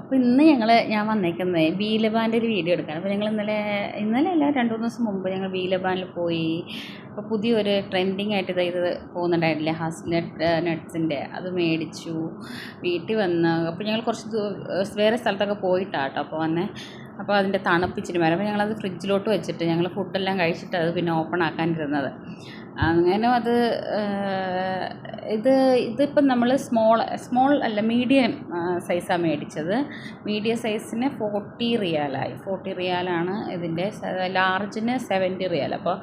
അപ്പോൾ ഇന്ന് ഞാൻ വന്നേക്കുന്നത് ബീലബാൻ്റെ ഒരു വീഡിയോ എടുക്കാൻ. അപ്പോൾ ഞങ്ങൾ ഇന്നലെ അല്ല 2-3 ദിവസം മുമ്പ് ഞങ്ങൾ ബീലബാനിൽ പോയി. അപ്പോൾ പുതിയൊരു ട്രെൻഡിങ് ആയിട്ട് ഇത് പോകുന്നുണ്ടായിട്ടില്ലേ, നട്ട്സിൻ്റെ അത് മേടിച്ചു. വീട്ടിൽ വന്ന് അപ്പോൾ ഞങ്ങൾ കുറച്ച് വേറെ സ്ഥലത്തൊക്കെ പോയിട്ടാട്ടോ അപ്പോൾ വന്നേ. അപ്പോൾ അതിൻ്റെ തണുപ്പിച്ചിട്ട് വരാം. അപ്പോൾ ഞങ്ങളത് ഫ്രിഡ്ജിലോട്ട് വെച്ചിട്ട് ഞങ്ങൾ ഫുഡെല്ലാം കഴിച്ചിട്ട് അത് പിന്നെ ഓപ്പൺ ആക്കാനിരുന്നത്. അങ്ങനെ അത് ഇതിപ്പം നമ്മൾ സ്മോൾ അല്ല മീഡിയം സൈസാണ് മേടിച്ചത്. മീഡിയം സൈസിന് 40 റിയാലായി. 40 റിയാലാണ് ഇതിൻ്റെ. ലാർജിന് 70 റിയാൽ. അപ്പോൾ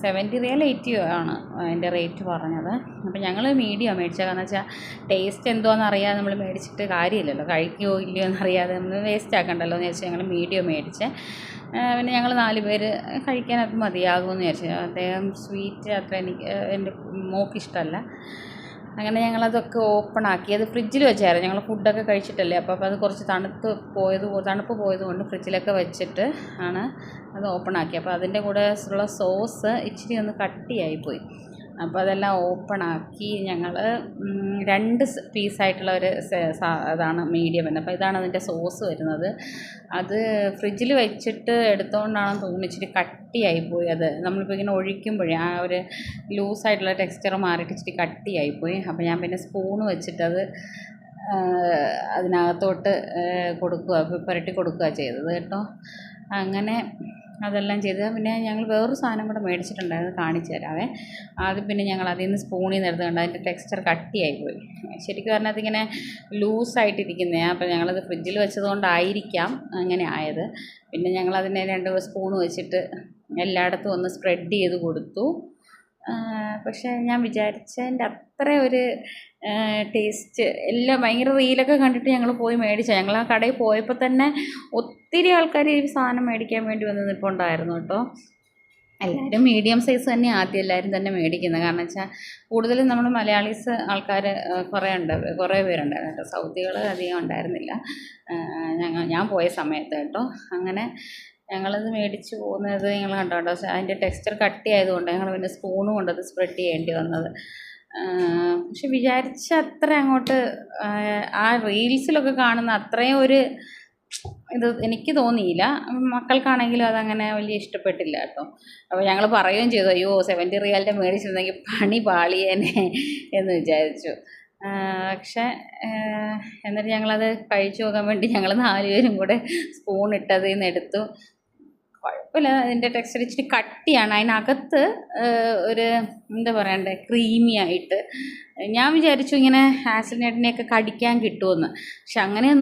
70 റിയാൽ 80 ആണ് അതിൻ്റെ റേറ്റ് പറഞ്ഞത്. അപ്പോൾ ഞങ്ങൾ മീഡിയം മേടിച്ചത്. കാരണം വെച്ചാൽ ടേസ്റ്റ് എന്തോന്ന് അറിയാതെ നമ്മൾ മേടിച്ചിട്ട് കാര്യമില്ലല്ലോ, കഴിക്കുമോ ഇല്ലയോ എന്നറിയാതെ നമ്മൾ വേസ്റ്റ് ആക്കണ്ടല്ലോ എന്ന് വെച്ചാൽ ഞങ്ങൾ മീഡിയം മേടിച്ച്. പിന്നെ ഞങ്ങൾ 4 പേര് കഴിക്കാൻ അത് മതിയാകുമെന്ന് വിചാരിച്ചു. അദ്ദേഹം സ്വീറ്റ് അത്ര എൻ്റെ മോക്കിഷ്ടമല്ല. അങ്ങനെ ഞങ്ങളതൊക്കെ ഓപ്പൺ ആക്കി. അത് ഫ്രിഡ്ജിൽ വെച്ചായിരുന്നു. ഞങ്ങൾ ഫുഡൊക്കെ കഴിച്ചിട്ടല്ലേ, അപ്പോൾ അത് കുറച്ച് തണുപ്പ് പോയതുകൊണ്ട് ഫ്രിഡ്ജിലൊക്കെ വെച്ചിട്ട് ആണ് അത് ഓപ്പൺ ആക്കി. അപ്പോൾ അതിൻ്റെ കൂടെ ഉള്ള സോസ് ഇച്ചിരി ഒന്ന് കട്ടിയായിപ്പോയി. അപ്പോൾ അതെല്ലാം ഓപ്പൺ ആക്കി. ഞങ്ങൾ 2 പീസായിട്ടുള്ള ഒരു അതാണ് മീഡിയം വരുന്നത്. അപ്പോൾ ഇതാണ് അതിൻ്റെ സോസ് വരുന്നത്. അത് ഫ്രിഡ്ജിൽ വെച്ചിട്ട് എടുത്തുകൊണ്ടാണെന്ന് തോന്നുന്നു ഇച്ചിരി കട്ടിയായിപ്പോയി. അത് നമ്മളിപ്പോൾ ഇങ്ങനെ ഒഴിക്കുമ്പോഴേ ആ ഒരു ലൂസായിട്ടുള്ള ടെക്സ്ചർ മാറിയിട്ട് ഇച്ചിരി കട്ടിയായിപ്പോയി. അപ്പോൾ ഞാൻ പിന്നെ സ്പൂണ് വെച്ചിട്ടത് അതിനകത്തോട്ട് പുരട്ടി കൊടുക്കുക ചെയ്തത് കേട്ടോ. അങ്ങനെ അതെല്ലാം ചെയ്ത് പിന്നെ ഞങ്ങൾ വേറൊരു സാധനം കൂടെ മേടിച്ചിട്ടുണ്ടായിരുന്നു, കാണിച്ചു തരാവേ. ആദ്യം പിന്നെ ഞങ്ങൾ അതിൽ നിന്ന് സ്പൂണിൽ നിന്ന് എടുത്ത് കണ്ട് അതിൻ്റെ ടെക്സ്ചർ കട്ടിയായിപ്പോയി. ശരിക്കും പറഞ്ഞാൽ അതിങ്ങനെ ലൂസായിട്ടിരിക്കുന്നതാണ്. അപ്പോൾ ഞങ്ങളത് ഫ്രിഡ്ജിൽ വെച്ചതുകൊണ്ടായിരിക്കാം അങ്ങനെ ആയത്. പിന്നെ ഞങ്ങളതിനെ 2 സ്പൂൺ വെച്ചിട്ട് എല്ലായിടത്തും ഒന്ന് സ്പ്രെഡ് ചെയ്ത് കൊടുത്തു. പക്ഷേ ഞാൻ വിചാരിച്ചതിൻ്റെ അത്ര ഒരു ടേസ്റ്റ് എല്ലാം ഭയങ്കര റീലൊക്കെ കണ്ടിട്ട് ഞങ്ങൾ പോയി മേടിച്ചത്. ഞങ്ങൾ ആ കടയിൽ പോയപ്പോൾ തന്നെ ഒത്തിരി ആൾക്കാർ ഈ സാധനം മേടിക്കാൻ വേണ്ടി വന്ന് നിൽപ്പുണ്ടായിരുന്നു കേട്ടോ. എല്ലാവരും മീഡിയം സൈസ് തന്നെ ആദ്യം എല്ലാവരും തന്നെ മേടിക്കുന്നത്. കാരണം വെച്ചാൽ കൂടുതലും നമ്മൾ മലയാളീസ് ആൾക്കാർ കുറേ പേരുണ്ടായിരുന്നു കേട്ടോ. സൗദികൾ അധികം ഉണ്ടായിരുന്നില്ല ഞാൻ പോയ സമയത്ത് കേട്ടോ. അങ്ങനെ ഞങ്ങളത് മേടിച്ച് പോകുന്നത് നിങ്ങൾ കണ്ടോ കേട്ടോ. അതിൻ്റെ ടെക്സ്ചർ കട്ടിയായതുകൊണ്ട് ഞങ്ങൾ പിന്നെ സ്പൂണ് കൊണ്ടത് സ്പ്രെഡ് ചെയ്യേണ്ടി വന്നത്. പക്ഷെ വിചാരിച്ച അത്ര അങ്ങോട്ട് ആ റീൽസിലൊക്കെ കാണുന്ന അത്രയും ഒരു ഇത് എനിക്ക് തോന്നിയില്ല. മക്കൾക്കാണെങ്കിലും അതങ്ങനെ വലിയ ഇഷ്ടപ്പെട്ടില്ല കേട്ടോ. അപ്പോൾ ഞങ്ങൾ പറയുകയും ചെയ്തു, അയ്യോ 70 റിയാലിൻ്റെ മേടിച്ചിരുന്നെങ്കിൽ പണി പാളിയേനെ എന്ന് വിചാരിച്ചു. പക്ഷേ എന്നിട്ട് ഞങ്ങളത് കഴിച്ചു നോക്കാൻ വേണ്ടി ഞങ്ങൾ 4 പേരും കൂടെ സ്പൂൺ ഇട്ടതിൽ നിന്ന് എടുത്തു. കുഴപ്പമില്ല, അതിൻ്റെ ടെക്സ്ചർ ഇച്ചിരി കട്ടിയാണ്. അതിനകത്ത് ഒരു എന്താ പറയണ്ടേ, ക്രീമി ആയിട്ട്. ഞാൻ വിചാരിച്ചു ഇങ്ങനെ ഹാസൽനട്ടിനെയൊക്കെ കടിക്കാൻ കിട്ടുമെന്ന്. പക്ഷെ അങ്ങനെ